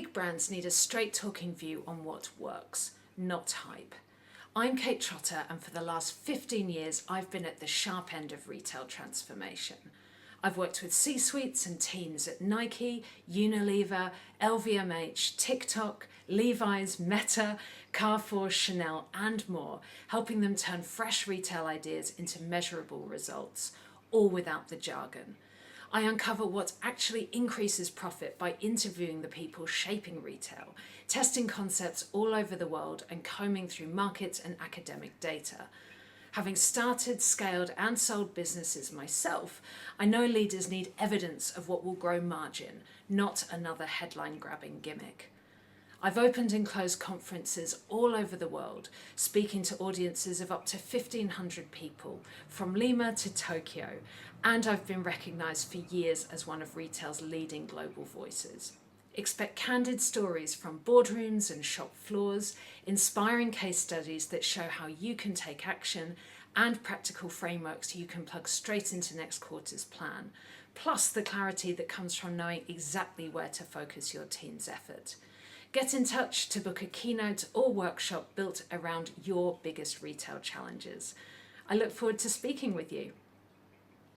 big brands need a straight-talking view on what works, not hype. I'm Cate Trotter, and for the last 15 years, I've been at the sharp end of retail transformation. I've worked with C-suites and teams at Nike, Unilever, LVMH, TikTok, Levi's, Meta, Carrefour, Chanel, and more, helping them turn fresh retail ideas into measurable results, all without the jargon. I uncover what actually increases profit by interviewing the people shaping retail, testing concepts all over the world and combing through markets and academic data. Having started, scaled and sold businesses myself, I know leaders need evidence of what will grow margin, not another headline-grabbing gimmick. I've opened and closed conferences all over the world, speaking to audiences of up to 1,500 people, from Lima to Tokyo, and I've been recognised for years as one of retail's leading global voices. Expect candid stories from boardrooms and shop floors, inspiring case studies that show how you can take action, and practical frameworks you can plug straight into next quarter's plan, plus the clarity that comes from knowing exactly where to focus your team's effort. Get in touch to book a keynote or workshop built around your biggest retail challenges. I look forward to speaking with you.